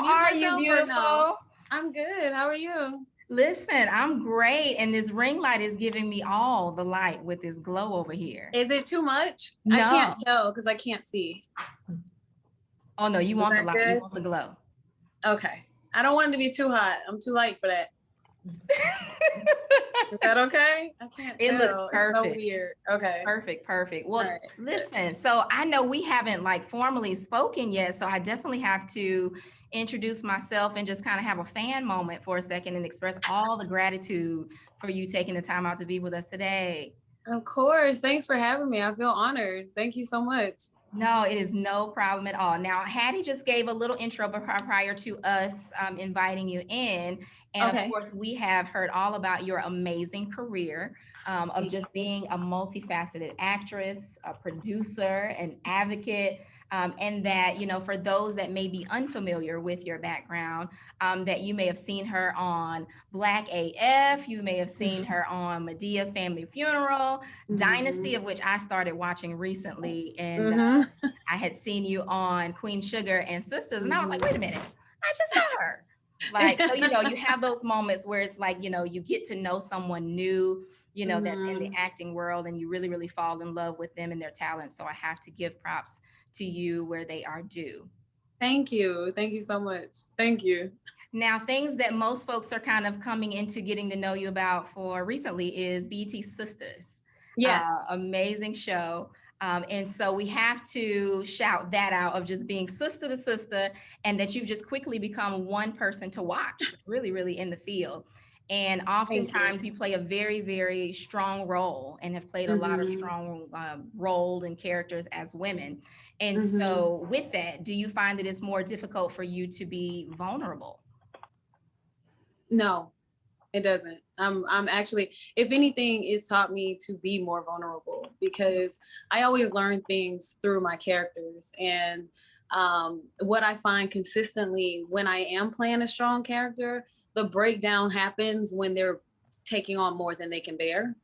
mute are you, myself or no? beautiful? I'm good. How are you? Listen, I'm great, and this ring light is giving me all the light with this glow over here. Is it too much? I can't No. tell because I can't see. Oh no, you Is want the that light. You good? want the glow. Okay. I don't want it to be too hot. I'm too light for that. Is that okay? I can't It looks tell. It's so perfect. weird. Okay. Perfect. Well, All right. listen, so I know we haven't like formally spoken yet, so I definitely have to introduce myself and just kind of have a fan moment for a second and express all the gratitude for you taking the time out to be with us today. Of course. Thanks for having me. I feel honored. Thank you so much. No, it is no problem at all. Now, Hattie just gave a little intro prior to us inviting you in. And of Okay. course, we have heard all about your amazing career of Thank just you. being a multifaceted actress, a producer, an advocate. And that, you know, for those that may be unfamiliar with your background, that you may have seen her on Black AF, you may have seen her on Medea Family Funeral, Dynasty, of which I started watching recently. And Mm-hmm. I had seen you on Queen Sugar and Sisters, and I was like, Mm-hmm. wait a minute, I just saw her. Like, so, you know, you have those moments where it's like, you know, you get to know someone new, you know, that's in the Mm-hmm. acting world and you really, really fall in love with them and their talent. So I have to give props to you where they are due. Thank you. Thank you so much. Thank you. Now, things that most folks are kind of coming into getting to know you about for recently is BT Sisters. Yes. Amazing show. And so we have to shout that out of just being sister to sister, and that you've just quickly become one person to watch, really, really in the field. And Thank you. oftentimes you play a very, very strong role and have played a lot of Mm-hmm. strong role and characters as women. And Mm-hmm. so, with that, do you find that it's more difficult for you to be vulnerable? No, it doesn't. I'm actually, if anything, it's taught me to be more vulnerable because I always learn things through my characters. And what I find consistently when I am playing a strong character, the breakdown happens when they're taking on more than they can bear.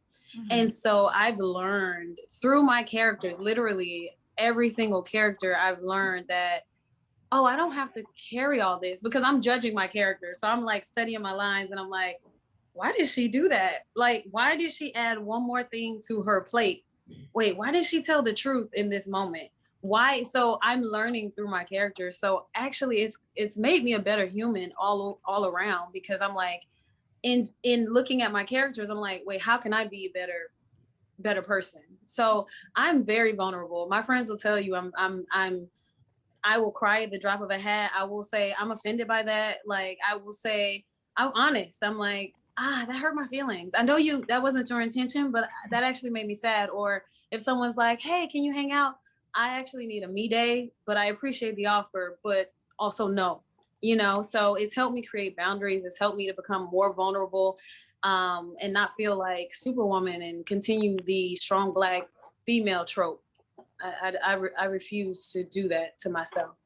And Mhm. so I've learned through my characters, literally every single character, I've learned that, oh, I don't have to carry all this because I'm judging my character. So I'm like studying my lines and I'm like, why did she do that? Like, why did she add one more thing to her plate? Wait, why did she tell the truth in this moment? Why? So I'm learning through my characters. So actually it's made me a better human all around because I'm like in looking at my characters, I'm like, wait, how can I be a better person? So I'm very vulnerable. My friends will tell you I will cry at the drop of a hat. I will say I'm offended by that. Like I will say I'm honest. I'm like, that hurt my feelings. I know that wasn't your intention, but that actually made me sad. Or if someone's like, hey, can you hang out? I actually need a me day, but I appreciate the offer, but also no. So it's helped me create boundaries. It's helped me to become more vulnerable, and not feel like Superwoman and continue the strong Black female trope. I refuse to do that to myself.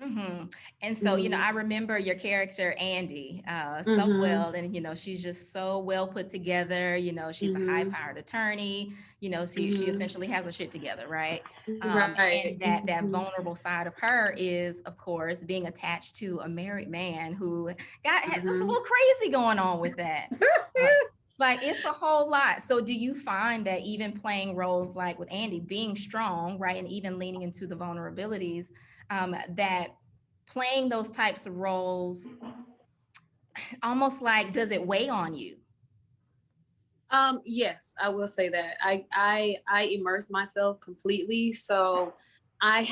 hmm And so, you know, Mm-hmm. I remember your character, Andy, so Mm-hmm. well. And, you know, she's just so well put together. You know, she's a high Mm-hmm. powered attorney. You know, she Mm-hmm. essentially has a shit together, right? Right. And that Mm-hmm. vulnerable side of her is, of course, being attached to a married man who has a Mm-hmm. little crazy going on with that. Uh, like it's a whole lot. So do you find that even playing roles like with Andy, being strong, right, and even leaning into the vulnerabilities, that playing those types of roles almost like does it weigh on you? Yes, I will say that. I immerse myself completely. So I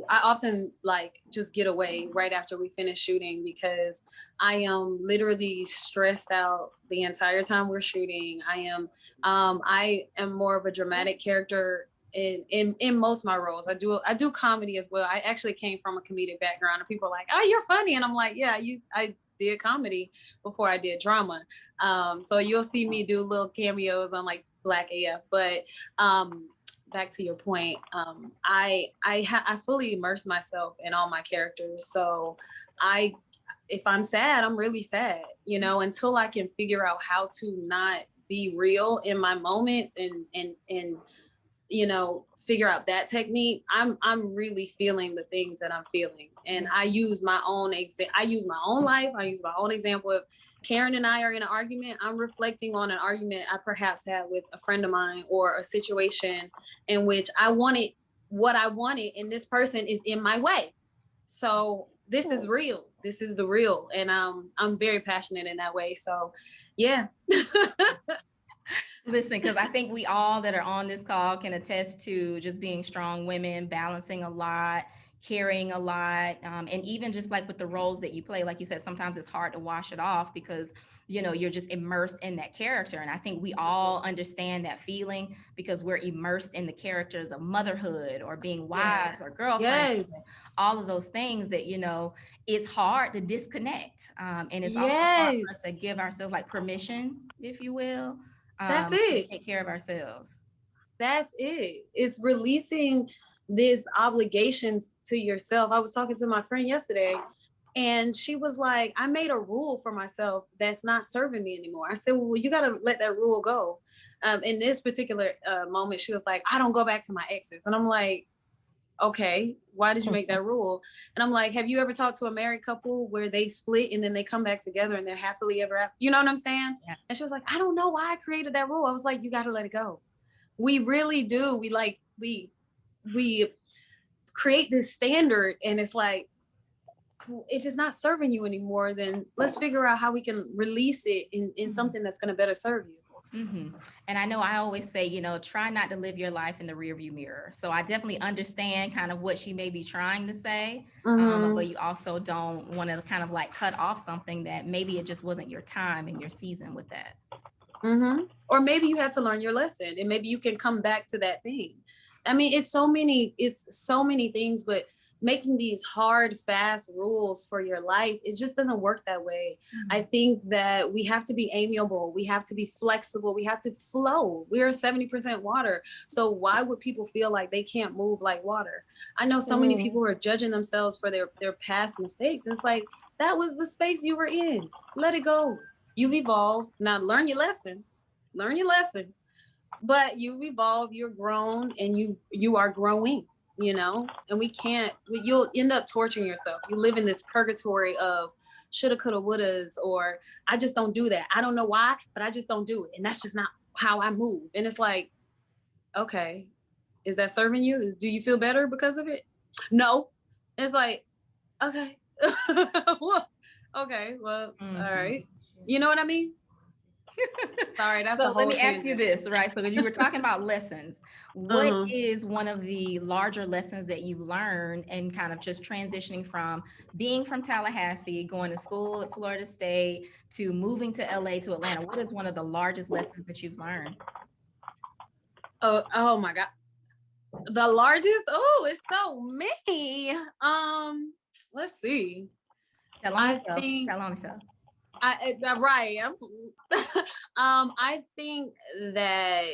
often like just get away right after we finish shooting because I am literally stressed out the entire time we're shooting. I am more of a dramatic character in most of my roles. I do comedy as well. I actually came from a comedic background and people are like, oh, you're funny. And I'm like, yeah, I did comedy before I did drama. So you'll see me do little cameos on like Black AF. But back to your point, I fully immerse myself in all my characters. So I if I'm sad, I'm really sad, until I can figure out how to not be real in my moments and figure out that technique, I'm really feeling the things that I'm feeling. And I use my own I use my own life. I use my own example. If Karen and I are in an argument, I'm reflecting on an argument I perhaps had with a friend of mine, or a situation in which I wanted what I wanted and this person is in my way. So this is real. This is the real. And I'm very passionate in that way. So yeah. Listen, because I think we all that are on this call can attest to just being strong women, balancing a lot, carrying a lot, and even just like with the roles that you play, like you said, sometimes it's hard to wash it off because, you're just immersed in that character. And I think we all understand that feeling because we're immersed in the characters of motherhood or being wives or girlfriends. Yes. All of those things that, it's hard to disconnect. And it's also hard for us to give ourselves like permission, if you will. That's it. To take care of ourselves. That's it. It's releasing this obligations to yourself. I was talking to my friend yesterday, and she was like, I made a rule for myself that's not serving me anymore. I said, well, you got to let that rule go. In this particular moment, she was like, I don't go back to my exes. And I'm like, okay, why did you make that rule? And I'm like, have you ever talked to a married couple where they split and then they come back together and they're happily ever after? You know what I'm saying? Yeah. And she was like, I don't know why I created that rule. I was like, you got to let it go. We really do. We create this standard, and it's like, if it's not serving you anymore, then let's figure out how we can release it in something that's going to better serve you. Mm-hmm. And I know I always say, try not to live your life in the rearview mirror. So I definitely understand kind of what she may be trying to say, but you also don't want to kind of like cut off something that maybe it just wasn't your time and your season with that. Or maybe you had to learn your lesson, and maybe you can come back to that thing. I mean, it's so many things, but making these hard, fast rules for your life, it just doesn't work that way. I think that we have to be amiable. We have to be flexible. We have to flow. We're 70% water. So why would people feel like they can't move like water? I know so many people who are judging themselves for their past mistakes. It's like, that was the space you were in. Let it go. You've evolved. Now learn your lesson. But you've evolved, you're grown, and you are growing. And you'll end up torturing yourself. You live in this purgatory of shoulda, coulda, wouldas, or I just don't do that. I don't know why, but I just don't do it. And that's just not how I move. And it's like, okay, is that serving you? Do you feel better because of it? No. It's like, okay. Okay, well, all right. You know what I mean? Sorry, that's so let me ask you this, right? So you were talking about lessons. What is one of the larger lessons that you've learned and kind of just transitioning from being from Tallahassee, going to school at Florida State, to moving to LA, to Atlanta? What is one of the largest lessons that you've learned? Oh my God. The largest? Oh, it's so many. Let's see. Tell on yourself. Right. I think that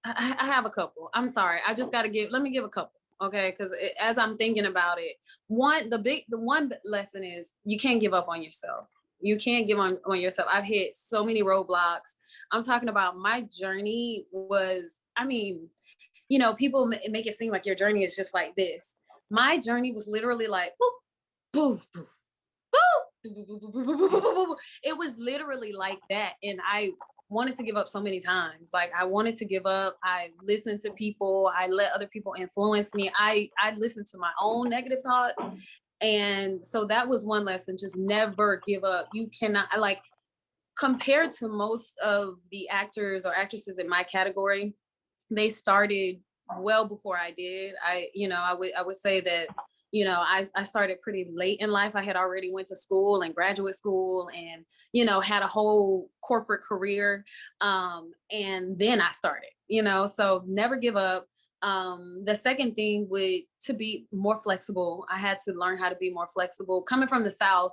I have a couple. I'm sorry. I just got to let me give a couple. Okay. Because as I'm thinking about it, the one lesson is you can't give up on yourself. You can't give on yourself. I've hit so many roadblocks. I'm talking about my journey was, people make it seem like your journey is just like this. My journey was literally like, boop, boof, boof, boop. It was literally like that. And I wanted to give up so many times. Like, I wanted to give up. I listened to people. I let other people influence me. I listened to my own negative thoughts. And so that was one lesson. Just never give up. You cannot, compared to most of the actors or actresses in my category, they started well before I did. I would say that, I started pretty late in life. I had already went to school and graduate school and, had a whole corporate career. And then I started, so never give up. The second thing to be more flexible. I had to learn how to be more flexible. Coming from the South,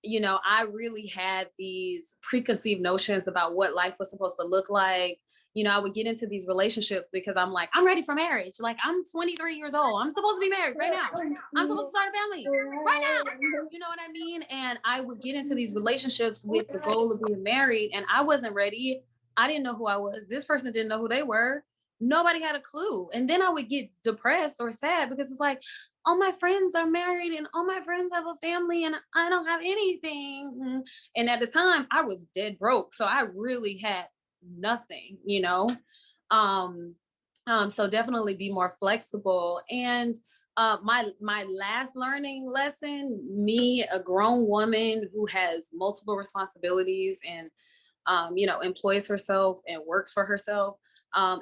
I really had these preconceived notions about what life was supposed to look like. I would get into these relationships because I'm like, I'm ready for marriage. Like, I'm 23 years old. I'm supposed to be married right now. I'm supposed to start a family right now. You know what I mean? And I would get into these relationships with the goal of being married, and I wasn't ready. I didn't know who I was. This person didn't know who they were. Nobody had a clue. And then I would get depressed or sad because it's like, all my friends are married and all my friends have a family and I don't have anything. And at the time I was dead broke. So I really had nothing, you know? Um, so definitely be more flexible. And my last learning lesson, me, a grown woman who has multiple responsibilities and employs herself and works for herself,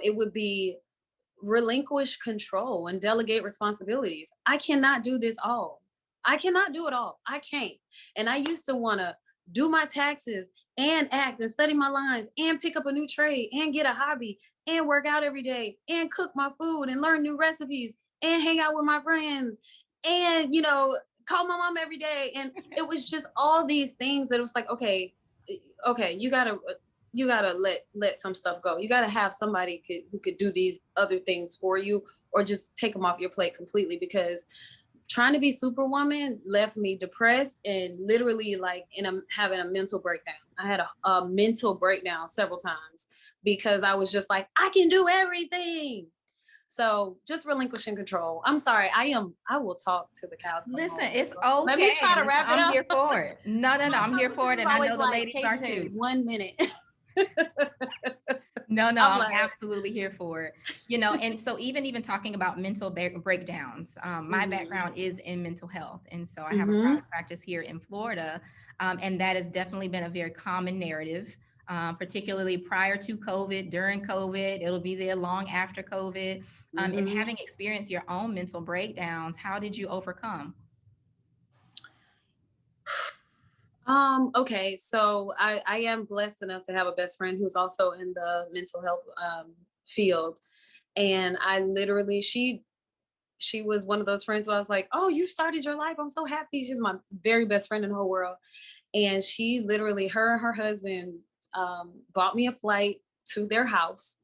it would be relinquish control and delegate responsibilities. I cannot do this all. I cannot do it all. I can't. And I used to want to do my taxes and act and study my lines and pick up a new trade and get a hobby and work out every day and cook my food and learn new recipes and hang out with my friends and, call my mom every day. And it was just all these things that it was like, okay, you gotta let some stuff go. You gotta have somebody who could do these other things for you, or just take them off your plate completely. Because trying to be Superwoman left me depressed and literally like having a mental breakdown. I had a mental breakdown several times because I was just like, I can do everything. So just relinquishing control. I'm sorry. I will talk to the cows come Listen, home. it's So let me okay. try to Listen, wrap it I'm up. here for it. No, My I'm here for it. publicist is And I always know the like, ladies are KJ, too. 1 minute. No, I'm I'm like, absolutely here for it. And so even talking about mental breakdowns, my mm-hmm, background is in mental health. And so I have a mm-hmm, private practice here in Florida. And that has definitely been a very common narrative, particularly prior to COVID, during COVID, it'll be there long after COVID. And mm-hmm. having experienced your own mental breakdowns, how did you overcome? Okay, so I am blessed enough to have a best friend who's also in the mental health field. And I literally, she was one of those friends who I was like, oh, you started your life. I'm so happy. She's my very best friend in the whole world. And she literally, her and her husband bought me a flight to their house.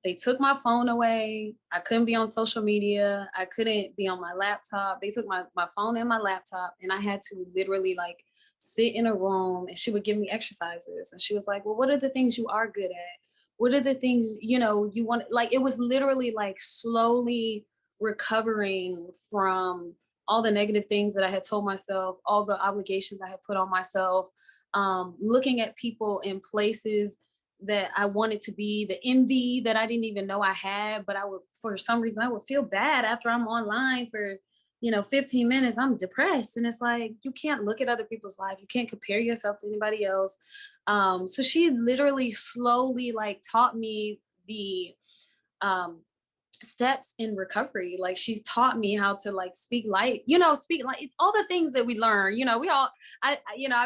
They took my phone away. I couldn't be on social media. I couldn't be on my laptop. They took my phone and my laptop, and I had to literally like sit in a room, and she would give me exercises. And she was like, well, what are the things you are good at? What are the things, you want? Like, it was literally like slowly recovering from all the negative things that I had told myself, all the obligations I had put on myself, looking at people in places that I wanted to be, the envy that I didn't even know I had, but I would, for some reason, I would feel bad after I'm online for, 15 minutes. I'm depressed. And it's like, you can't look at other people's life. You can't compare yourself to anybody else. So she literally slowly like taught me the um, steps in recovery. Like, she's taught me how to like speak like all the things that we learn. We all, I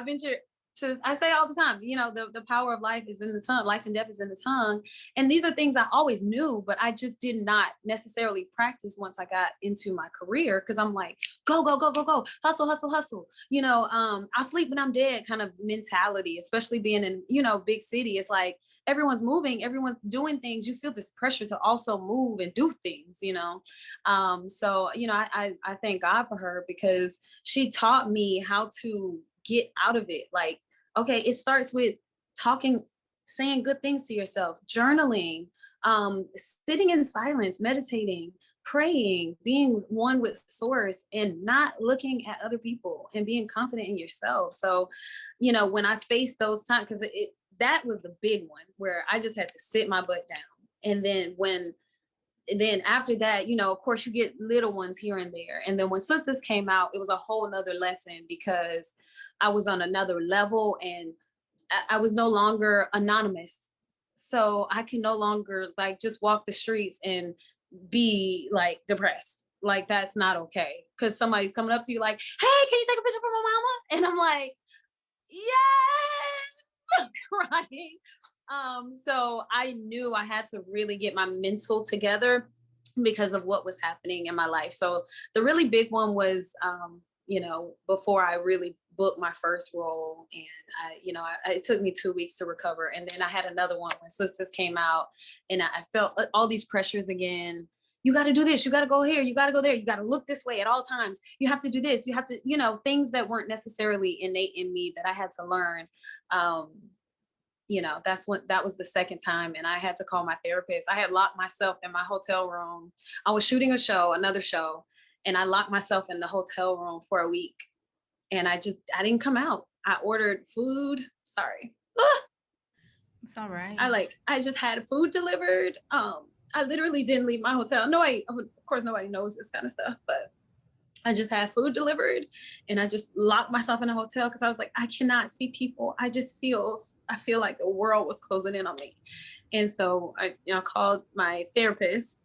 venture to, I say all the time, the power of life is in the tongue. Life and death is in the tongue. And these are things I always knew, but I just did not necessarily practice once I got into my career. Cause I'm like, go, go, go, go, go, hustle, hustle, hustle. I'll sleep when I'm dead kind of mentality, especially being in, big city. It's like, everyone's moving, everyone's doing things. You feel this pressure to also move and do things. I thank God for her because she taught me how to get out of it. Like, okay, it starts with talking, saying good things to yourself, journaling, sitting in silence, meditating, praying, being one with source, and not looking at other people, and being confident in yourself. So, when I face those times, because that was the big one where I just had to sit my butt down. And then after that, of course you get little ones here and there. And then when Sisters came out, it was a whole nother lesson because I was on another level, and I was no longer anonymous. So I can no longer like just walk the streets and be like depressed. Like, that's not okay. Cause somebody's coming up to you like, hey, can you take a picture for my mama? And I'm like, yes, crying. So I knew I had to really get my mental together because of what was happening in my life. So the really big one was, before I really booked my first role, and it took me 2 weeks to recover. And then I had another one when Sisters came out, and I felt all these pressures again. You got to do this. You got to go here. You got to go there. You got to look this way at all times. You have to do this. You have to, things that weren't necessarily innate in me that I had to learn. that was the second time. And I had to call my therapist. I had locked myself in my hotel room. I was shooting another show, and I locked myself in the hotel room for a week. And I didn't come out. I ordered food. Sorry. It's all right. I just had food delivered. I literally didn't leave my hotel. Of course, nobody knows this kind of stuff, but I just had food delivered, and I just locked myself in a hotel because I was like, I cannot see people. I feel like the world was closing in on me. And so I called my therapist,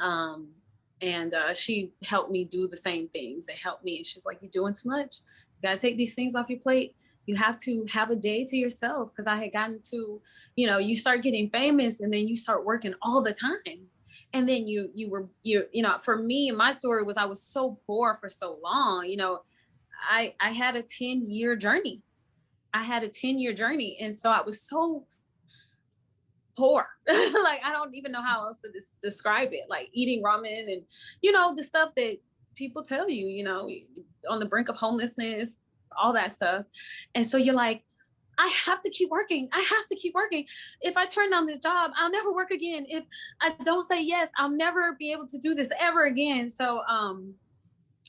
and she helped me do the same things. It helped me. And she's like, you're doing too much. You got to take these things off your plate. You have to have a day to yourself. Because I had gotten to, you start getting famous, and then you start working all the time. And then for me, my story was I was so poor for so long. I had a 10-year journey. And so I was so poor. Like, I don't even know how else to describe it. Like eating ramen and, the stuff that people tell you, on the brink of homelessness, all that stuff. And so you're like, I have to keep working. If I turn down this job, I'll never work again. If I don't say yes, I'll never be able to do this ever again. So,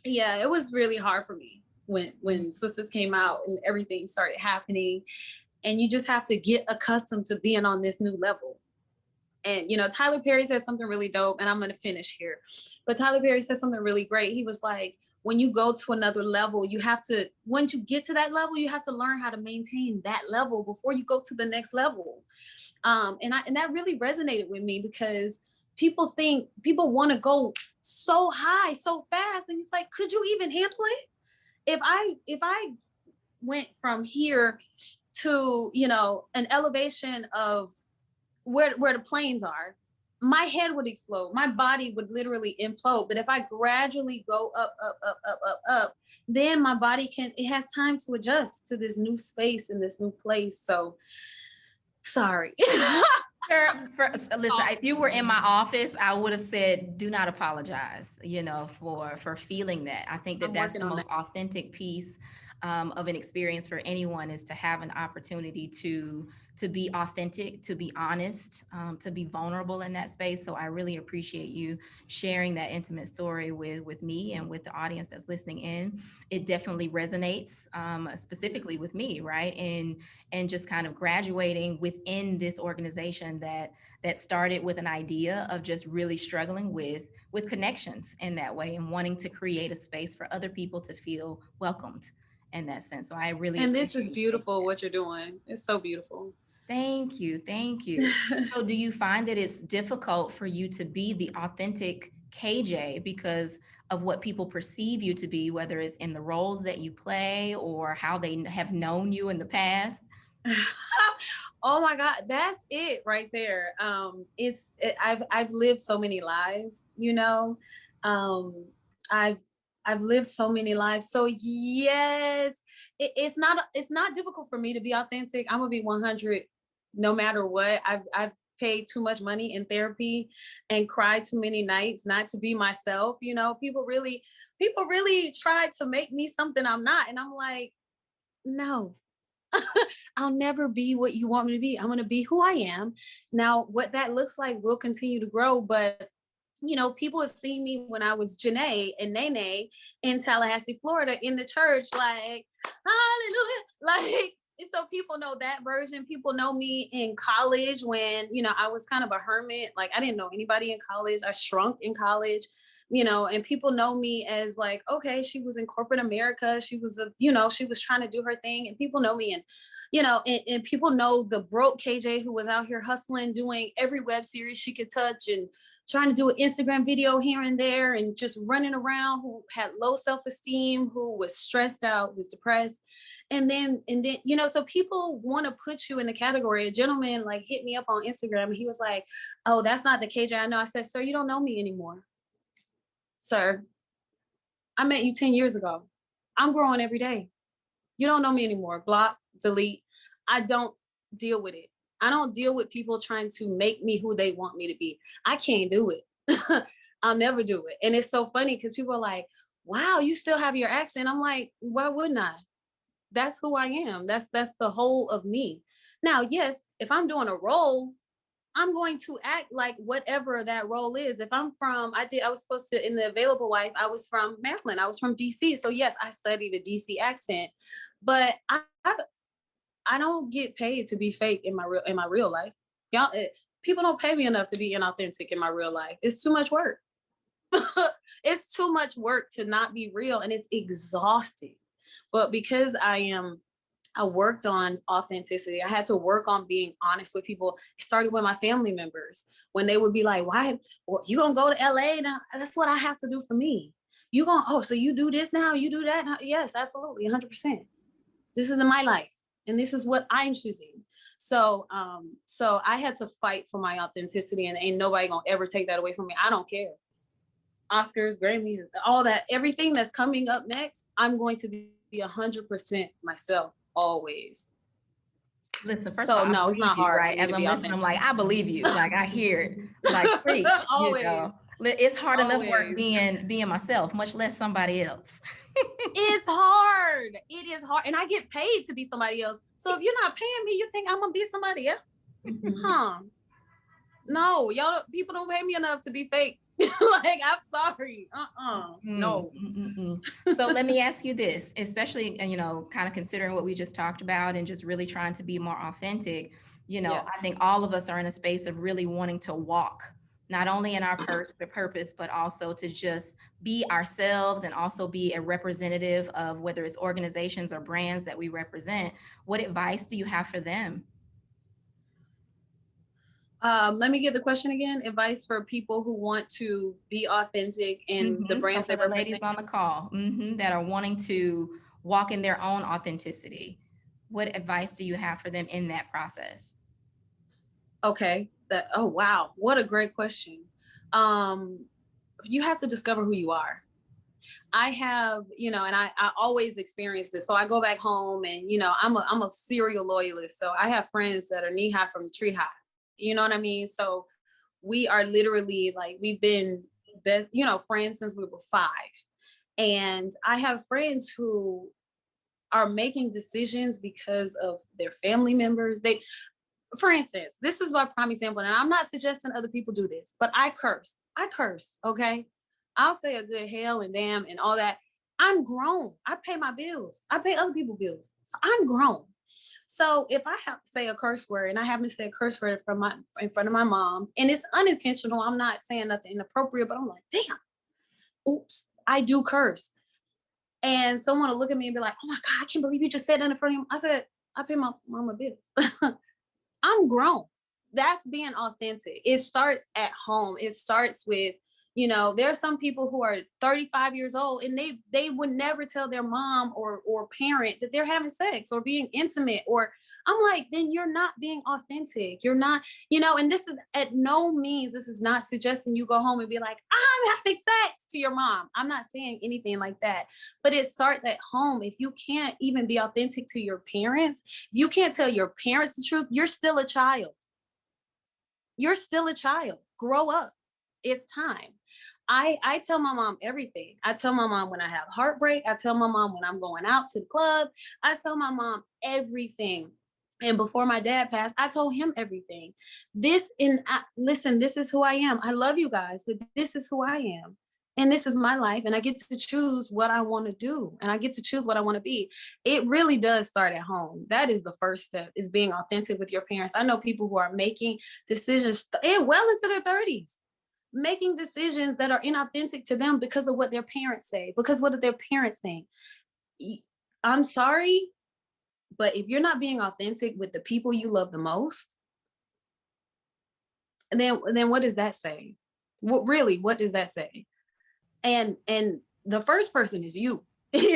yeah, it was really hard for me when Sisters came out and everything started happening. And you just have to get accustomed to being on this new level. And, Tyler Perry said something really dope, and I'm going to finish here. But Tyler Perry said something really great. He was like, when you go to another level, once you get to that level, you have to learn how to maintain that level before you go to the next level. And that really resonated with me, because people want to go so high, so fast. And it's like, could you even handle it? If I went from here to, an elevation of where the planes are, my head would explode. My body would literally implode. But if I gradually go up, then my body it has time to adjust to this new space and this new place. So sorry. Listen, if you were in my office, I would have said, do not apologize, for feeling that. I think that's the most authentic piece of an experience for anyone, is to have an opportunity to be authentic, to be honest, to be vulnerable in that space. So I really appreciate you sharing that intimate story with me and with the audience that's listening in. It definitely resonates, specifically with me, right? And just kind of graduating within this organization that started with an idea of just really struggling with connections in that way, and wanting to create a space for other people to feel welcomed in that sense. So I really And this is beautiful what you're doing. It's so beautiful. Thank you. So do you find that it's difficult for you to be the authentic KJ because of what people perceive you to be, whether it's in the roles that you play or how they have known you in the past? Oh my God, that's it right there. I've lived so many lives, I've lived so many lives. So yes, it's not difficult for me to be authentic. I'm gonna be 100 no matter what. I've paid too much money in therapy and cried too many nights not to be myself. People really tried to make me something I'm not. And I'm like, no, I'll never be what you want me to be. I'm going to be who I am. Now, what that looks like will continue to grow. But, people have seen me when I was Janae and Nene in Tallahassee, Florida, in the church, like, hallelujah. Like, so people know that version. People know me in college when, I was kind of a hermit. Like, I didn't know anybody in college. I shrunk in college. And people know me as like, okay, she was in corporate America. She was she was trying to do her thing. And people know me, and, and people know the broke KJ who was out here hustling, doing every web series she could touch and trying to do an Instagram video here and there and just running around, who had low self-esteem, who was stressed out, was depressed. And then, so people want to put you in the category. A gentleman like hit me up on Instagram and he was like, oh, that's not the KJ I know. I said, sir, you don't know me anymore. Sir, I met you 10 years ago. I'm growing every day. You don't know me anymore. Block, delete. I don't deal with it. I don't deal with people trying to make me who they want me to be. I can't do it. I'll never do it. And it's so funny because people are like, wow, you still have your accent. I'm like, why wouldn't I? That's who I am. That's the whole of me. Now, yes, if I'm doing a role, I'm going to act like whatever that role is. If I'm from, I was supposed to, in The Available Wife, I was from Maryland. I was from DC. So yes, I studied a DC accent, but I don't get paid to be fake in my real life. Y'all, people don't pay me enough to be inauthentic in my real life. It's too much work. It's too much work to not be real, and it's exhausting. But because I worked on authenticity. I had to work on being honest with people. It started with my family members when they would be like, why, well, you gonna go to LA now? That's what I have to do for me. You gonna, oh, so you do this now, you do that now? Yes, absolutely, 100%. This is in my life, and this is what I'm choosing. So I had to fight for my authenticity, and ain't nobody gonna ever take that away from me. I don't care. Oscars, Grammys, all that, everything that's coming up next, I'm going to be 100% myself always. Listen, first So of all, no, it's not you, hard. right? As I'm listening, I'm like, I believe you. Like I hear it. Like preach. Always. You know. It's hard enough work Always. being myself, much less somebody else. It's hard. It is hard. And I get paid to be somebody else. So if you're not paying me, you think I'm gonna be somebody else? Huh? No, y'all people don't pay me enough to be fake. Like, I'm sorry. No. So let me ask you this, especially, you know, kind of considering what we just talked about and just really trying to be more authentic. You know, Yes. I think all of us are in a space of really wanting to walk not only in our purpose, but also to just be ourselves and also be a representative of whether it's organizations or brands that we represent. What advice do you have for them? Let me get the question again. Advice for people who want to be authentic in the brands So for they the ladies represent. on the call that are wanting to walk in their own authenticity, what advice do you have for them in that process? Okay. Oh wow, what a great question. You have to discover who you are. I have, and I always experience this. So I go back home, and I'm a serial loyalist. So I have friends that are knee high from the tree high. You know what I mean? So we are literally, like, we've been best, friends since we were 5. And I have friends who are making decisions because of their family members. For instance, this is my prime example, and I'm not suggesting other people do this, but I curse. Okay? I'll say a good hell and damn and all that. I'm grown. I pay my bills. I pay other people's bills. So I'm grown. So if I have to say a curse word, and I happen to say a curse word in front of my mom, and it's unintentional, I'm not saying nothing inappropriate, but I'm like, damn, oops, I do curse. And someone will look at me and be like, oh my God, I can't believe you just said that in front of him. I said, I pay my mama bills. I'm grown. That's being authentic. It starts at home. It starts with, there are some people who are 35 years old, and they would never tell their mom or parent that they're having sex or being intimate. Or I'm like, then you're not being authentic. You're not, and this is at no means, this is not suggesting you go home and be like, I'm having sex to your mom. I'm not saying anything like that. But it starts at home. If you can't even be authentic to your parents, if you can't tell your parents the truth, you're still a child. You're still a child. Grow up. It's time. I tell my mom everything. I tell my mom when I have heartbreak. I tell my mom when I'm going out to the club. I tell my mom everything. And before my dad passed, I told him everything. Listen, this is who I am. I love you guys, but this is who I am. And this is my life. And I get to choose what I want to do. And I get to choose what I want to be. It really does start at home. That is the first step, is being authentic with your parents. I know people who are making decisions well into their 30s, making decisions that are inauthentic to them because of what their parents say, because what did their parents think? I'm sorry, but if you're not being authentic with the people you love the most, then what does that say? What does that say? And the first person is you.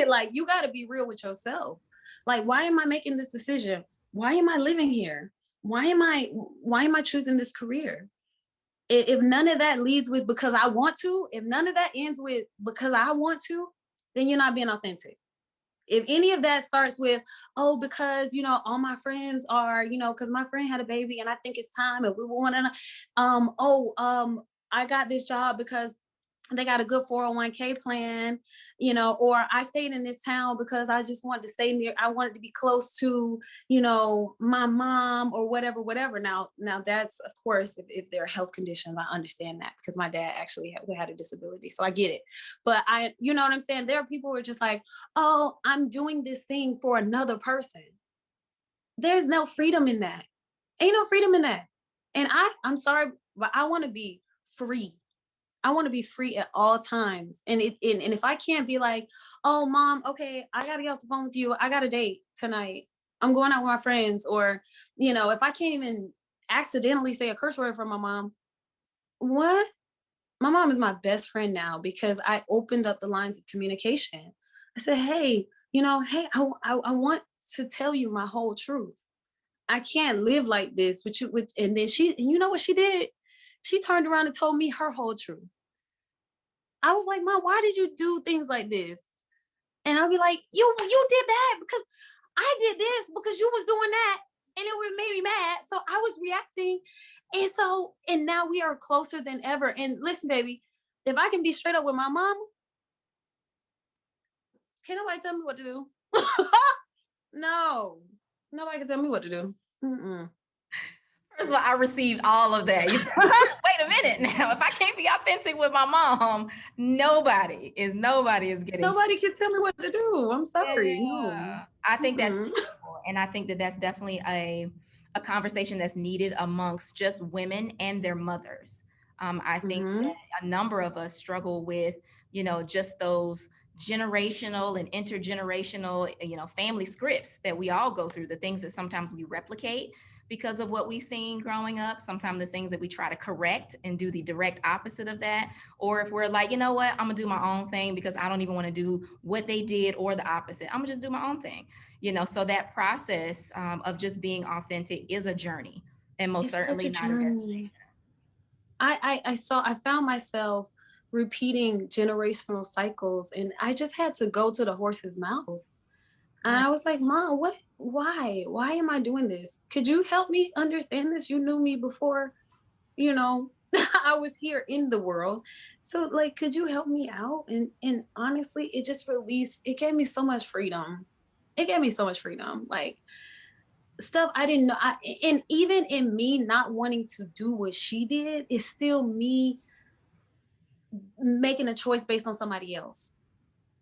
Like, you got to be real with yourself. Like, why am I making this decision? Why am I living here? Why am I choosing this career? If none of that leads with because I want to, if none of that ends with because I want to, then you're not being authentic. If any of that starts with, oh, because, all my friends are, because my friend had a baby and I think it's time and we want to, I got this job because they got a good 401k plan, you know, or I stayed in this town because I just wanted to stay near, I wanted to be close to, you know, my mom or whatever, whatever. Now that's, of course, if there are health conditions, I understand that because my dad actually had a disability. So I get it. But you know what I'm saying? There are people who are just like, oh, I'm doing this thing for another person. There's no freedom in that. Ain't no freedom in that. And I'm sorry, but I want to be free. I want to be free at all times. And if I can't be like, oh mom, okay, I gotta get off the phone with you. I got a date tonight. I'm going out with my friends. Or, you know, if I can't even accidentally say a curse word for my mom, what? My mom is my best friend now because I opened up the lines of communication. I said, hey, you know, hey, I want to tell you my whole truth. I can't live like this and then you know what she did? She turned around and told me her whole truth. I was like, Mom, why did you do things like this? And I'll be like, you did that because I did this because you was doing that. And it would make me mad. So I was reacting. And now we are closer than ever. And listen, baby, if I can be straight up with my mom, can nobody tell me what to do? No, nobody can tell me what to do. Mm-mm. First of all, I received all of that. You said, wait a minute now. If I can't be authentic with my mom, nobody is getting. Nobody can tell me what to do. I'm sorry. Yeah. No. I think that's Mm-mm. beautiful. And I think that that's definitely a conversation that's needed amongst just women and their mothers. I think Mm-hmm. that a number of us struggle with, you know, just those generational and intergenerational, you know, family scripts that we all go through, the things that sometimes we replicate because of what we've seen growing up, sometimes the things that we try to correct and do the direct opposite of that. Or if we're like, you know what, I'm gonna do my own thing because I don't even want to do what they did or the opposite. I'm gonna just do my own thing, you know. So that process of just being authentic is a journey, and most It's such certainly a not a destination. journey. I found myself repeating generational cycles, and I just had to go to the horse's mouth. And Right. I was like, Mom, why am I doing this? Could you help me understand this? You knew me before, you know, I was here in the world. So like, could you help me out? And honestly, it gave me so much freedom. It gave me so much freedom. Like stuff I didn't know. And even in me not wanting to do what she did, it's still me making a choice based on somebody else.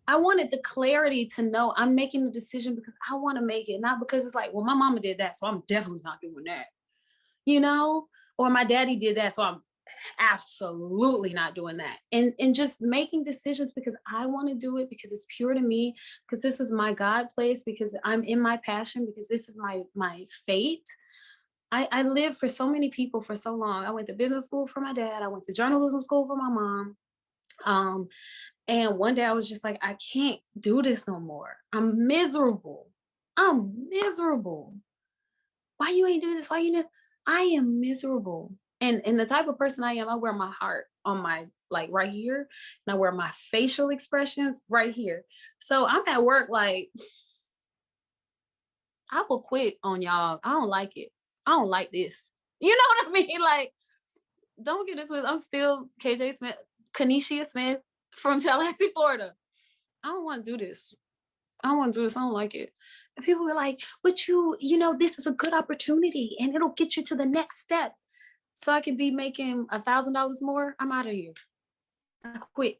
I wanted the clarity to know I'm making the decision because I want to make it, not because it's like, well, my mama did that, so I'm definitely not doing that, you know, or my daddy did that, so I'm absolutely not doing that. And just making decisions because I want to do it, because it's pure to me, because this is my God place, because I'm in my passion, because this is my fate. I lived for so many people for so long. I went to business school for my dad. I went to journalism school for my mom. Um, and one day I was just like, I can't do this no more. I'm miserable. I'm miserable. Why you ain't do this? Why you not? I am miserable. And the type of person I am, I wear my heart on my like right here, and I wear my facial expressions right here. So I'm at work like I will quit on y'all. I don't like it. I don't like this. You know what I mean? Like, don't get this with. I'm still KJ Smith, Kanishia Smith from Tallahassee, Florida. I don't want to do this. I don't want to do this. I don't like it. And people were like, but you know, this is a good opportunity and it'll get you to the next step. So I can be making $1,000 more. I'm out of here. I quit.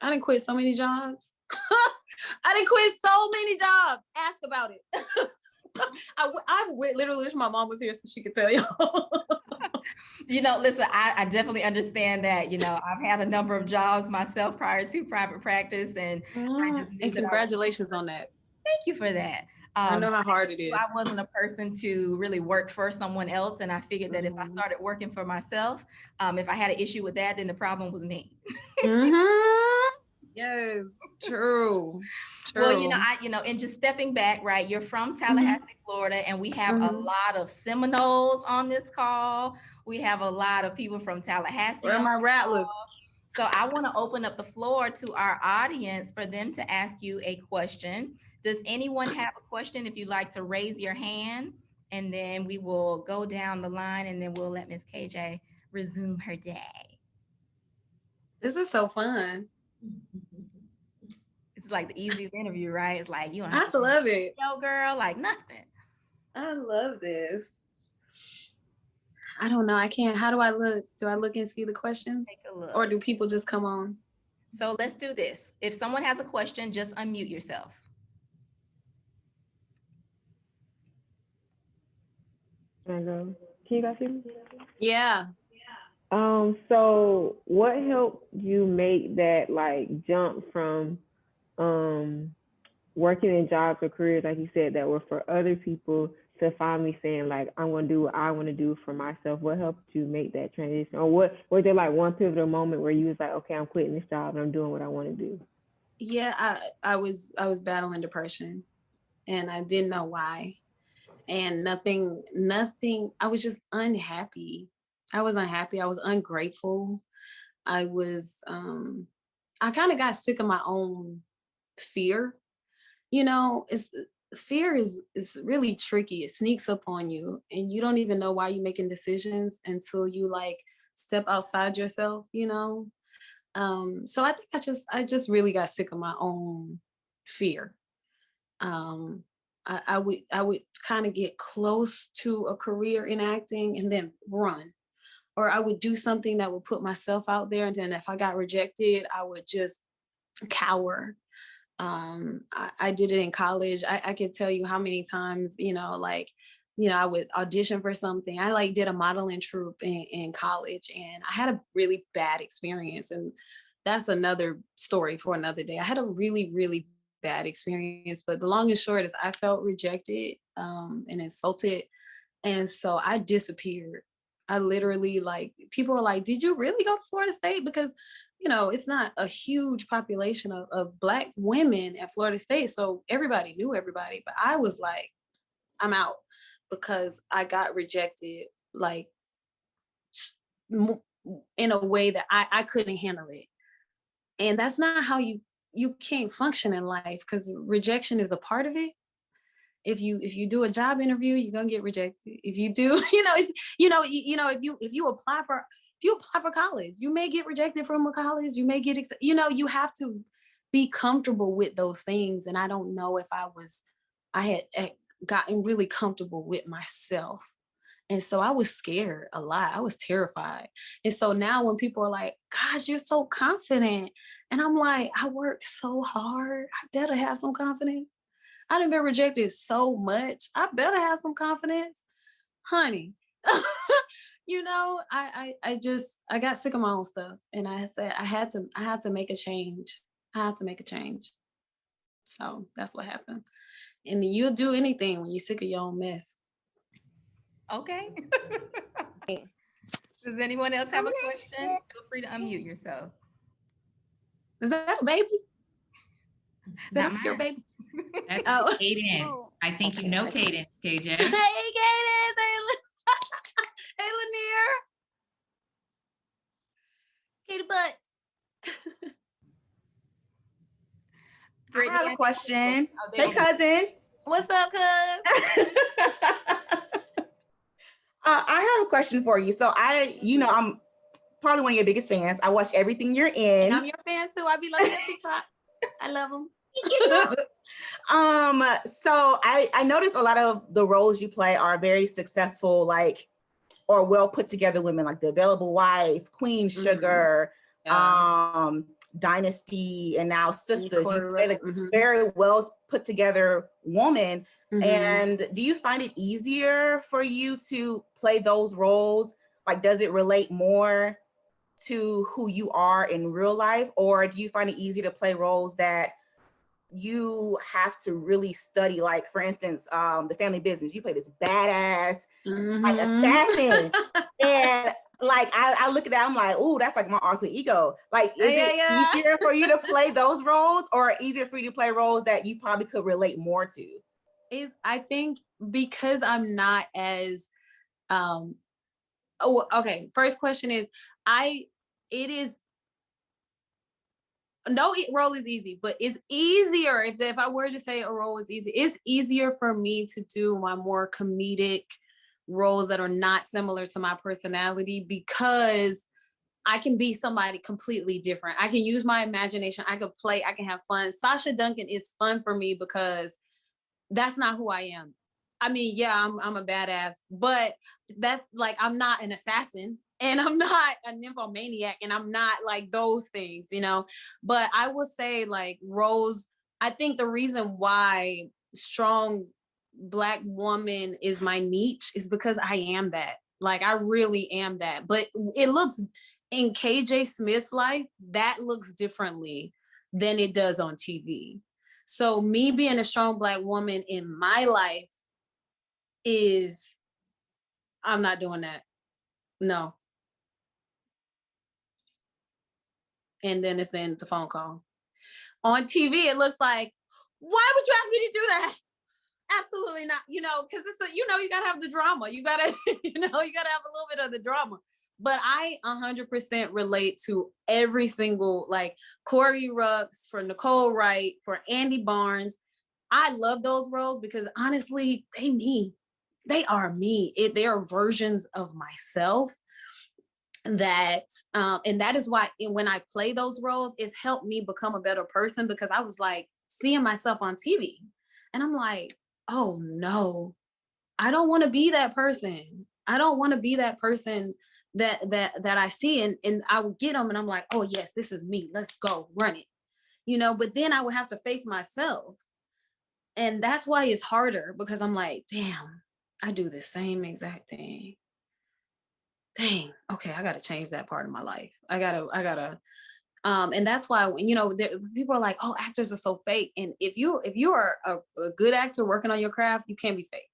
I didn't quit so many jobs. I didn't quit so many jobs. Ask about it. I literally wish my mom was here so she could tell y'all. You know, listen, I definitely understand that. You know, I've had a number of jobs myself prior to private practice, and I just knew And that I was. congratulations on that. Thank you for that. I know how hard it I is. wasn't a person to really work for someone else, and I figured that if I Mm-hmm. started working for myself, if I had an issue with that, then the problem was me. Mm-hmm. Yes, true. Well, you know, True. and just stepping back, right? You're from Mm-hmm. Tallahassee, Florida, and we have a Mm-hmm. lot of Seminoles on this call. We have a lot of people from Tallahassee Where are on my the rattlers? call. So I want to open up the floor to our audience for them to ask you a question. Does anyone have a question? If you'd like to raise your hand, and then we will go down the line, and then we'll let Miss KJ resume her day. This is so fun. It's like the easiest interview, right? It's like you don't I have to love it. yo girl, like nothing. I love this. I don't know. I can't. How do I look? Do I look and see the questions? Take a look. Or do people just come on? So let's do this. If someone has a question, just unmute yourself. Can I go? Can you guys hear me? Yeah. So what helped you make that like jump from working in jobs or careers, like you said, that were for other people to finally saying like, I'm gonna do what I want to do for myself? What helped you make that transition? Or what was there like one pivotal moment where you was like, okay, I'm quitting this job and I'm doing what I want to do? Yeah, I was battling depression and I didn't know why. And nothing, I was just unhappy. I was unhappy. I was ungrateful. I was I kind of got sick of my own fear. You know, it's fear is really tricky. It sneaks up on you and you don't even know why you're making decisions until you like step outside yourself, you know. So I think I just really got sick of my own fear. um I would kind of get close to a career in acting and then run, or I would do something that would put myself out there, and then if I got rejected I would just cower. I did it in college. I could tell you how many times, you know, like, you know, I would audition for something. I like did a modeling troupe in college and I had a really bad experience, and that's another story for another day. I had a really, really bad experience, but the long and short is I felt rejected and insulted, and so I disappeared. I literally, like, people were like, did you really go to Florida State? Because, you know, it's not a huge population of Black women at Florida State. So everybody knew everybody. But I was like, I'm out because I got rejected, like, in a way that I couldn't handle it. And that's not how you can't function in life, because rejection is a part of it. If you do a job interview, you're gonna get rejected. If you do, you know, it's, you know, if you apply for college, you may get rejected from a college. You may get, you know, you have to be comfortable with those things. And I don't know if I had gotten really comfortable with myself. And so I was scared a lot. I was terrified. And so now when people are like, gosh, you're so confident. And I'm like, I worked so hard. I better have some confidence. I done been rejected so much. I better have some confidence, honey. You know, I got sick of my own stuff, and I said I had to make a change. I had to make a change. So that's what happened. And you'll do anything when you're sick of your own mess. Okay. Does anyone else have a question? Feel free to unmute yourself. Is that a baby? Not your baby. That's Cadence. I think you know Cadence, KJ. Hey, Cadence. Hey, Lanier. Katie Butts. I have a question. Oh, Hey, cousin. What's up, cuz? I have a question for you. So I'm probably one of your biggest fans. I watch everything you're in. And I'm your fan too. I be loving your TikTok. I love them. So I noticed a lot of the roles you play are very successful, like, or well put together women, like The Available Wife, Queen Sugar, Dynasty, and now Sisters. You play like very well put together woman. And do you find it easier for you to play those roles? Like, does it relate more to who you are in real life, or do you find it easier to play roles that you have to really study? Like, for instance, The Family Business, you play this badass like assassin, and like I look at that, I'm like, oh, that's like my alter ego. Like, is it easier for you to play those roles, or easier for you to play roles that you probably could relate more to? I think because I'm not as okay. First question is, no role is easy, but it's easier if I were to say a role is easy, it's easier for me to do my more comedic roles that are not similar to my personality, because I can be somebody completely different. I can use my imagination. I could play. I can have fun. Sasha Duncan is fun for me because that's not who I am. I mean, yeah, I'm a badass, but that's like, I'm not an assassin and I'm not a nymphomaniac and I'm not like those things, you know? But I would say like Rose, I think the reason why strong Black woman is my niche is because I am that. Like, I really am that. But it looks, in KJ Smith's life, that looks differently than it does on TV. So me being a strong Black woman in my life is, I'm not doing that. No. And then it's the end of the phone call. On TV, it looks like, why would you ask me to do that? Absolutely not. You know, because it's a, you know, you gotta have the drama. You gotta, you know, you gotta have a little bit of the drama. But I 100% relate to every single, like Corey Rux, for Nicole Wright, for Andy Barnes. I love those roles because honestly, they me. They are me. They are versions of myself that, and that is why when I play those roles, it's helped me become a better person, because I was like seeing myself on TV and I'm like, oh no, I don't want to be that person. I don't want to be that person that I see, and I would get them and I'm like, oh yes, this is me. Let's go run it. You know, but then I would have to face myself. And that's why it's harder, because I'm like, damn, I do the same exact thing. Dang, okay, I gotta change that part of my life. I gotta, and that's why, you know, people are like, oh, actors are so fake. And if you are a good actor working on your craft, you can't be fake,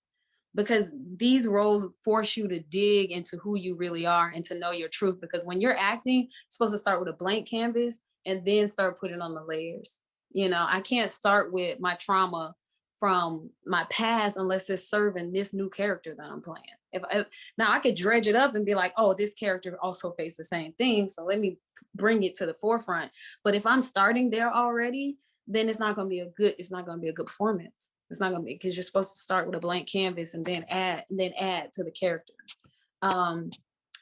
because these roles force you to dig into who you really are and to know your truth. Because when you're acting, you're supposed to start with a blank canvas and then start putting on the layers. You know, I can't start with my trauma from my past unless it's serving this new character that I'm playing. Now I could dredge it up and be like, oh, this character also faced the same thing, so let me bring it to the forefront. But if I'm starting there already, then it's not going to be a good performance. It's not going to be, because you're supposed to start with a blank canvas and then add to the character.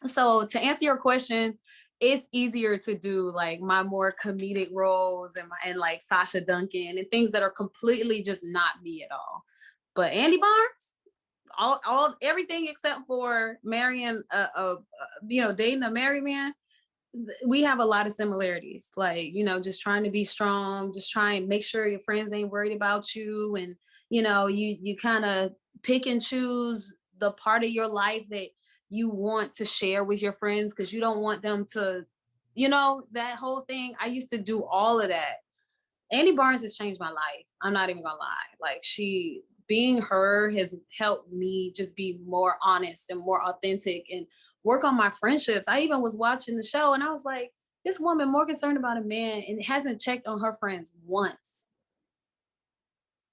So to answer your question, it's easier to do like my more comedic roles and like Sasha Duncan and things that are completely just not me at all. But Andy Barnes, all everything except for marrying dating a married man, we have a lot of similarities. Like, you know, just trying to be strong, just try and make sure your friends ain't worried about you, and you know, you kind of pick and choose the part of your life that you want to share with your friends, because you don't want them to, you know, that whole thing. I used to do all of that. Andy Barnes has changed my life. I'm not even gonna lie. Like, being her has helped me just be more honest and more authentic and work on my friendships. I even was watching the show and I was like, this woman more concerned about a man and hasn't checked on her friends once.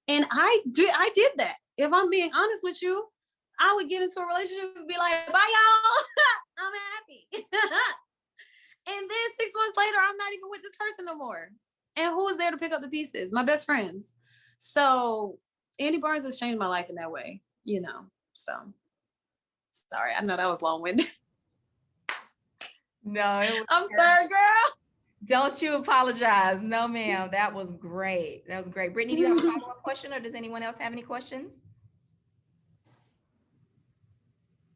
And I did that. If I'm being honest with you, I would get into a relationship and be like, bye y'all, I'm happy. And then 6 months later, I'm not even with this person no more. And who was there to pick up the pieces? My best friends. So Andy Barnes has changed my life in that way, you know. So sorry, I know that was long-winded. No, I'm sorry, girl. Don't you apologize. No, ma'am. That was great. That was great. Brittany, do you have a follow-up question, or does anyone else have any questions?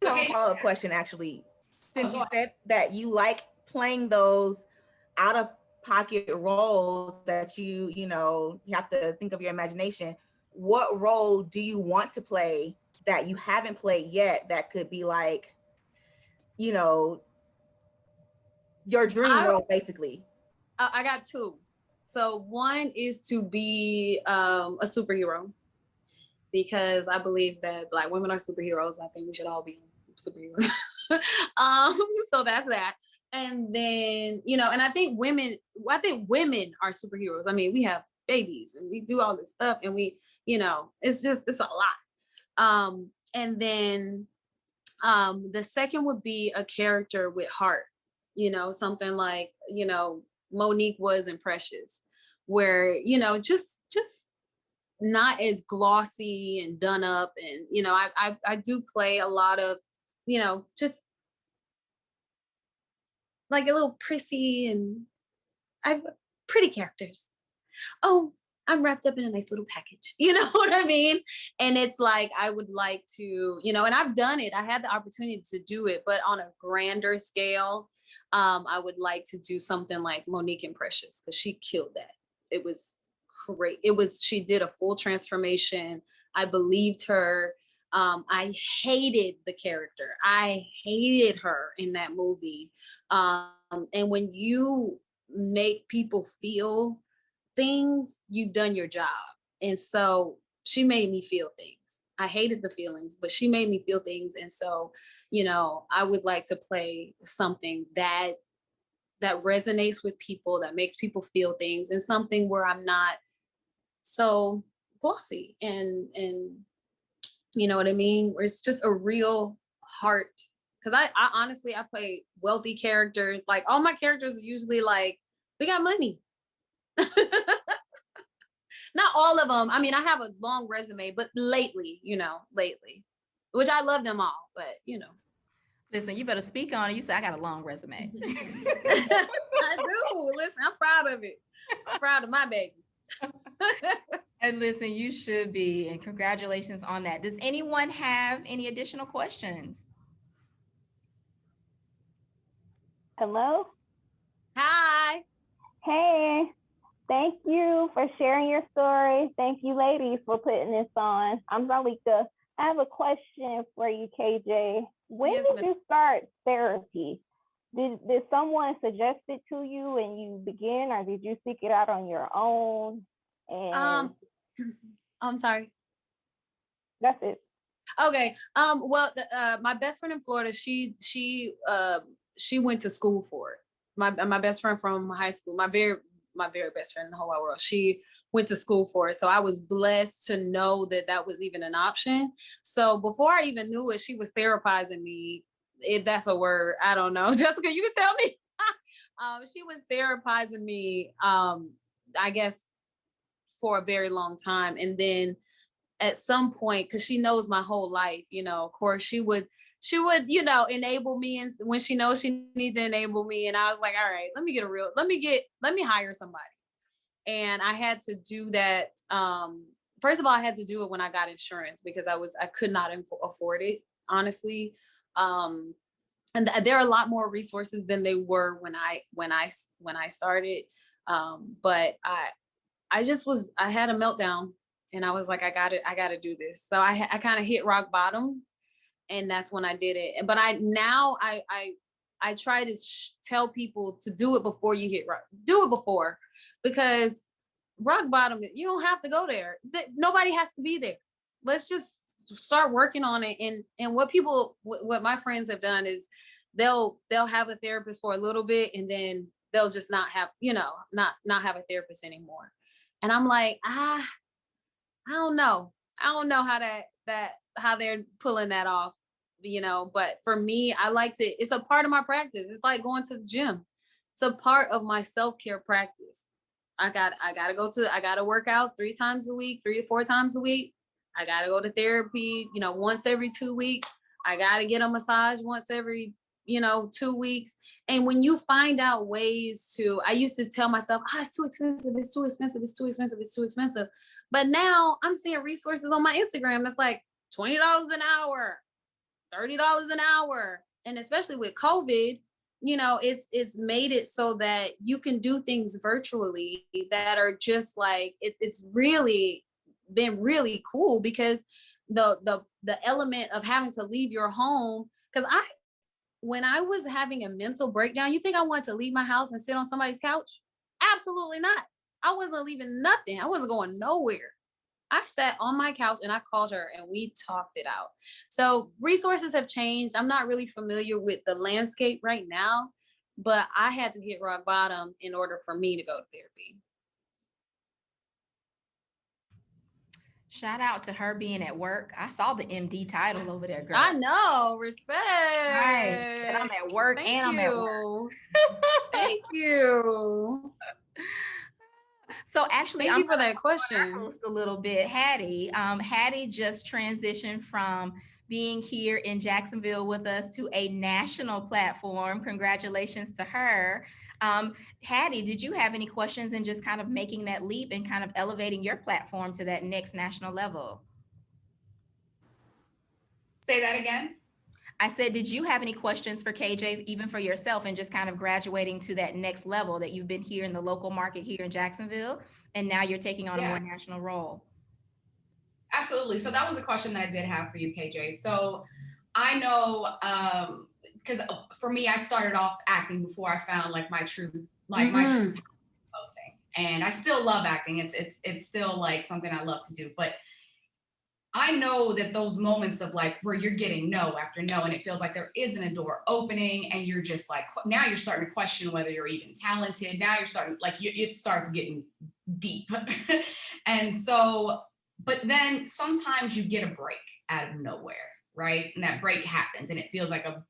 Okay. Follow-up question, actually. Since you said that you like playing those out-of-pocket roles that you have to think of your imagination, what role do you want to play that you haven't played yet that could be like, you know, your dream role, basically? I got two. So one is to be a superhero, because I believe that Black women are superheroes. I think we should all be superheroes. So that's that. And then, you know, and I think women are superheroes. I mean, we have babies and we do all this stuff, and we, you know, it's a lot. And then the second would be a character with heart, you know, something like, you know, Monique was in Precious, where, you know, just not as glossy and done up. And, you know, I do play a lot of, you know, just like a little prissy, and I've pretty characters. Oh, I'm wrapped up in a nice little package. You know what I mean? And it's like, I would like to, you know, and I've done it. I had the opportunity to do it, but on a grander scale. I would like to do something like Monique and Precious, because she killed that. It was great. She did a full transformation. I believed her. I hated the character. I hated her in that movie. And when you make people feel things, you've done your job. And so she made me feel things. I hated the feelings, but she made me feel things. And so, you know, I would like to play something that resonates with people, that makes people feel things, and something where I'm not so glossy and you know what I mean? Where it's just a real heart. Because I honestly, I play wealthy characters. Like, all my characters are usually like, we got money. Not all of them. I mean, I have a long resume, but lately, which I love them all, but Listen, you better speak on it. You say I got a long resume. I do. Listen, I'm proud of it. I'm proud of my baby. And listen, you should be, and congratulations on that. Does anyone have any additional questions? Hello? Hi. Hey, thank you for sharing your story. Thank you, ladies, for putting this on. I'm Zalika. I have a question for you, KJ. When did you start therapy? Did someone suggest it to you and you begin, or did you seek it out on your own? And I'm sorry. That's it. Okay. Well, my best friend in Florida, she went to school for it. My best friend from high school, my very best friend in the whole wide world, she went to school for it. So I was blessed to know that was even an option. So before I even knew it, she was therapizing me, if that's a word. I don't know. Jessica, you can tell me. She was therapizing me, I guess, for a very long time. And then at some point, because she knows my whole life, of course, she would, enable me. And when she knows she needs to enable me. And I was like, all right, let me hire somebody. And I had to do that. First of all, I had to do it when I got insurance, because I could not afford it, honestly. And there are a lot more resources than they were when I started. But I had a meltdown, and I was like, I gotta do this. So I kind of hit rock bottom, and that's when I did it. But I try to tell people to do it before you hit rock. Do it before, because rock bottom, you don't have to go there. Nobody has to be there. Let's just start working on it. And what my friends have done is they'll have a therapist for a little bit, and then they'll just not have have a therapist anymore. And I'm like, I don't know how they're pulling that off, but for me, I like to, it's a part of my practice. It's like going to the gym. It's a part of my self-care practice. I gotta work out 3 times a week, 3 to 4 times a week. I gotta go to therapy, once every 2 weeks. I gotta get a massage once every 2 weeks. And when you find out ways to, I used to tell myself, it's too expensive, it's too expensive, it's too expensive, it's too expensive. But now I'm seeing resources on my Instagram that's like $20 an hour, $30 an hour. And especially with COVID, it's made it so that you can do things virtually that are just like, it's really been really cool, because the element of having to leave your home, because when I was having a mental breakdown, you think I wanted to leave my house and sit on somebody's couch? Absolutely not. I wasn't leaving nothing. I wasn't going nowhere. I sat on my couch and I called her and we talked it out. So resources have changed. I'm not really familiar with the landscape right now, but I had to hit rock bottom in order for me to go to therapy. Shout out to her being at work. I saw the MD title over there, girl. I know. Respect. Nice. And I'm at work. Thank and you. I'm at work. Thank you. So actually, thank you for that question. A little bit, Hattie. Hattie just transitioned from being here in Jacksonville with us to a national platform. Congratulations to her. Hattie, did you have any questions in just kind of making that leap and kind of elevating your platform to that next national level? Say that again. I said, did you have any questions for KJ, even for yourself, and just kind of graduating to that next level that you've been here in the local market here in Jacksonville, and now you're taking on a more national role? Absolutely. So that was a question that I did have for you, KJ. So I know, because for me, I started off acting before I found like my true, my true posting, and I still love acting. It's still like something I love to do, but I know that those moments of like where you're getting no after no, and it feels like there isn't a door opening, and you're just like, now you're starting to question whether you're even talented. Now you're starting, like, it starts getting deep. And so, but then sometimes you get a break out of nowhere, right? And that break happens, and it feels like a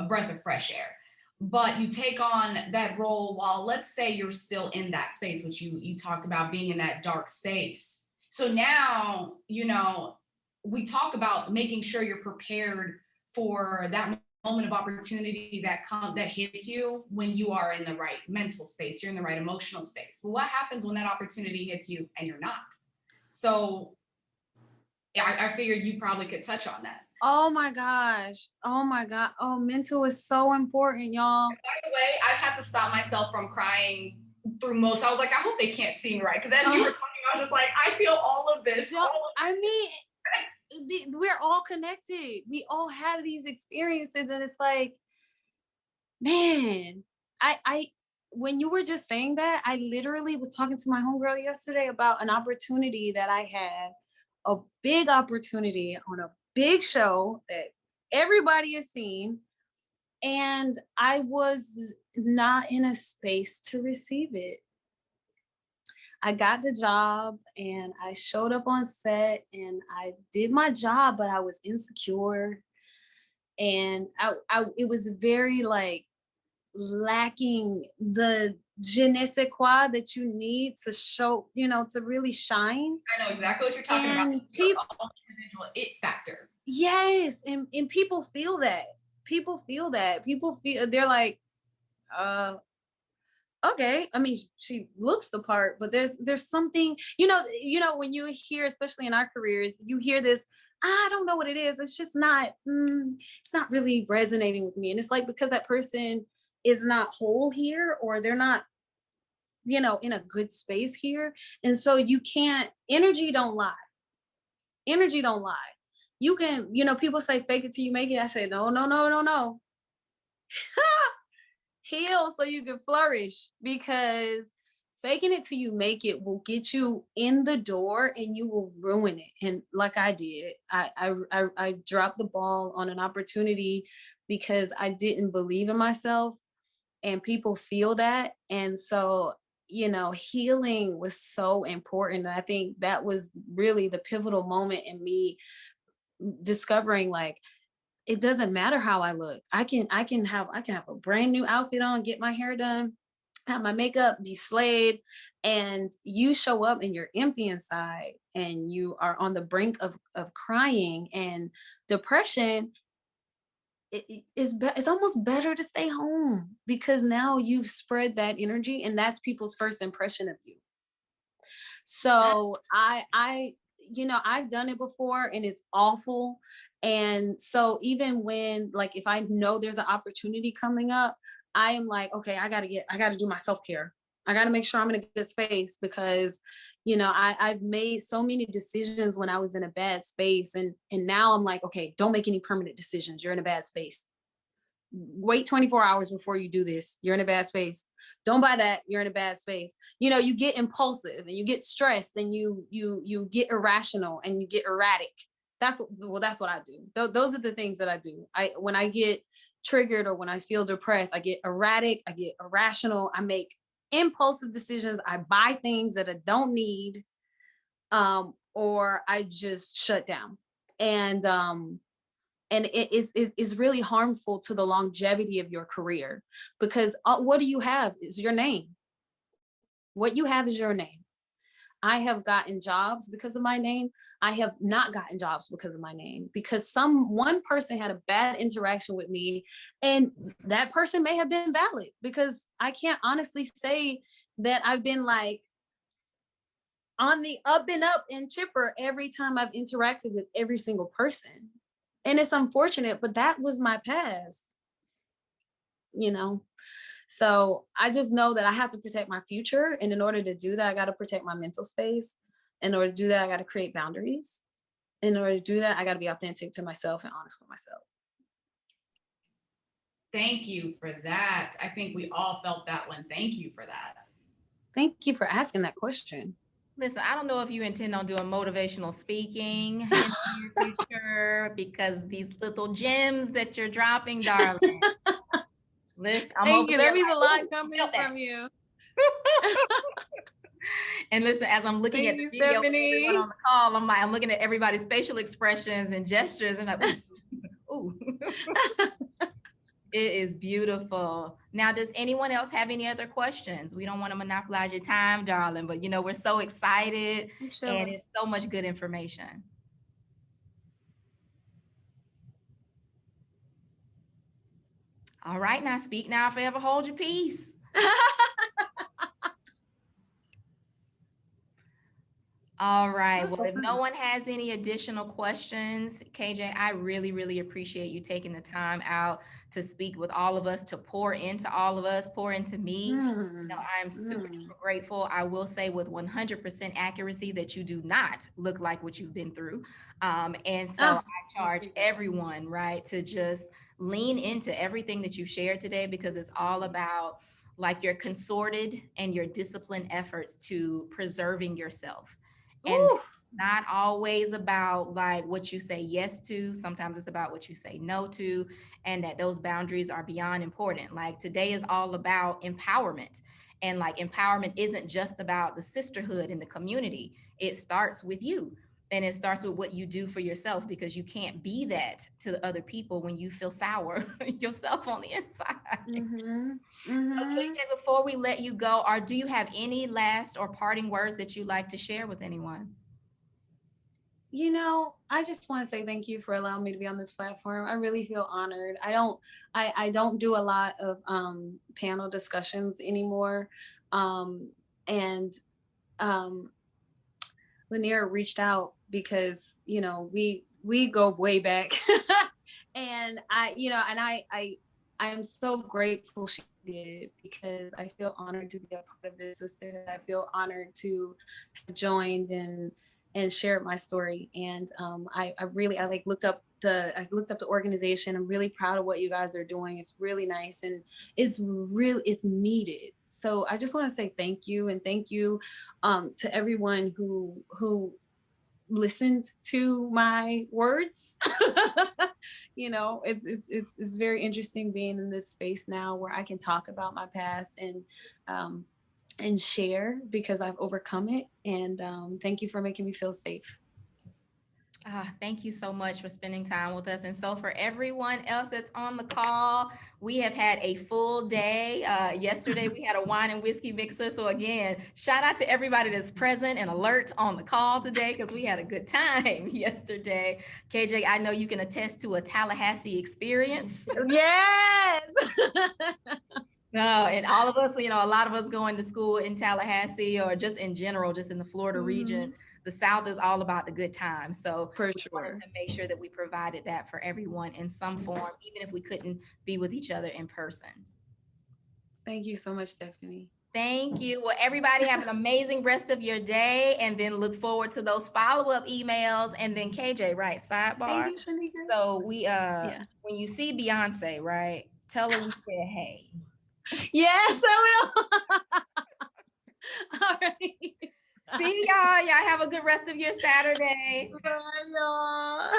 breath of fresh air. But you take on that role while, let's say, you're still in that space, which you talked about being in that dark space. So now, we talk about making sure you're prepared for that moment of opportunity that hits you when you are in the right mental space, you're in the right emotional space. But what happens when that opportunity hits you and you're not? So I figured you probably could touch on that. Oh my gosh. Oh my God. Oh, mental is so important, y'all. And by the way, I've had to stop myself from crying through most. I was like, I hope they can't see me, right? Because as you were talking, I was just like, I feel all of this. I mean, we're all connected. We all have these experiences, and it's like, man, I when you were just saying that, I literally was talking to my homegirl yesterday about an opportunity that I had, a big opportunity on a big show that everybody has seen, and I was not in a space to receive it. I got the job and I showed up on set and I did my job, but I was insecure. And it was very like lacking the je ne sais quoi that you need to show, to really shine. I know exactly what you're talking about. People, individual it factor. Yes. And people feel that. They're like, okay. I mean, she looks the part, but there's something, when you hear, especially in our careers, you hear this, I don't know what it is. It's just not, it's not really resonating with me. And it's like, because that person is not whole here, or they're not, in a good space here. And so you can't, energy don't lie. You can, people say, fake it till you make it. I say, no. Heal so you can flourish, because faking it till you make it will get you in the door and you will ruin it. And like I did, I dropped the ball on an opportunity because I didn't believe in myself, and people feel that. And so, healing was so important. And I think that was really the pivotal moment in me discovering, like, it doesn't matter how I look. I can have a brand new outfit on, get my hair done, have my makeup, be slayed, and you show up and you're empty inside and you are on the brink of crying and depression. It's almost better to stay home, because now you've spread that energy, and that's people's first impression of you. So I've done it before, and it's awful. And so even when, like, if I know there's an opportunity coming up, I am like, okay, I got to do my self-care. I got to make sure I'm in a good space, because, I've made so many decisions when I was in a bad space. And now I'm like, okay, don't make any permanent decisions. You're in a bad space. Wait 24 hours before you do this. You're in a bad space. Don't buy that. You're in a bad space. You get impulsive and you get stressed, and you get irrational and you get erratic. That's what I do. Those are the things that I do. When I get triggered or when I feel depressed, I get erratic, I get irrational, I make impulsive decisions, I buy things that I don't need, or I just shut down. And it is really harmful to the longevity of your career, because what do you have is your name. What you have is your name. I have gotten jobs because of my name. I have not gotten jobs because of my name, because one person had a bad interaction with me, and that person may have been valid, because I can't honestly say that I've been like on the up and up and chipper every time I've interacted with every single person. And it's unfortunate, but that was my past, you know? So I just know that I have to protect my future. And in order to do that, I got to protect my mental space. In order to do that, I got to create boundaries. In order to do that, I got to be authentic to myself and honest with myself. Thank you for that. I think we all felt that one. Thank you for that. Thank you for asking that question. Listen, I don't know if you intend on doing motivational speaking in the near future, because these little gems that you're dropping, darling. Listen, thank you. There means a lot coming from you. And listen, as I'm looking at the video with everyone on the call, I'm looking at everybody's facial expressions and gestures, and like, ooh. It is beautiful. Now, does anyone else have any other questions? We don't want to monopolize your time, darling, but we're so excited, and it's so much good information. All right, now speak now, forever hold your peace. All right. Well, if no one has any additional questions, KJ, I really, really appreciate you taking the time out to speak with all of us, to pour into all of us, pour into me. I'm super grateful. I will say with 100% accuracy that you do not look like what you've been through. And so I charge everyone, right, to just lean into everything that you shared today, because it's all about like your concerted and your disciplined efforts to preserving yourself. And not always about like what you say yes to. Sometimes it's about what you say no to, and that those boundaries are beyond important. Like today is all about empowerment. And like empowerment isn't just about the sisterhood in the community. It starts with you. And it starts with what you do for yourself, because you can't be that to other people when you feel sour yourself on the inside. So KJ, before we let you go, do you have any last or parting words that you'd like to share with anyone? I just want to say thank you for allowing me to be on this platform. I really feel honored. I don't do a lot of panel discussions anymore. And Lanier reached out because, we go way back. And I am so grateful she did, because I feel honored to be a part of this sisterhood. I feel honored to have joined and shared my story. And I looked up the organization. I'm really proud of what you guys are doing. It's really nice, and it's needed. So I just want to say thank you, and thank you to everyone who listened to my words. It's very interesting being in this space now where I can talk about my past and share, because I've overcome it. And thank you for making me feel safe. Thank you so much for spending time with us. And so for everyone else that's on the call, we have had a full day. Yesterday, we had a wine and whiskey mixer. So again, shout out to everybody that's present and alert on the call today, because we had a good time yesterday. KJ, I know you can attest to a Tallahassee experience. Yes. No, and all of us, a lot of us going to school in Tallahassee, or just in general, just in the Florida region. The South is all about the good time. So we wanted to make sure that we provided that for everyone in some form, even if we couldn't be with each other in person. Thank you so much, Stephanie. Thank you. Well, everybody have an amazing rest of your day, and then look forward to those follow-up emails. And then KJ, right, sidebar. Thank you, Shanika. So we when you see Beyonce, right, tell her we said hey. Yes, I will. All right. See y'all. Y'all have a good rest of your Saturday. Bye, y'all.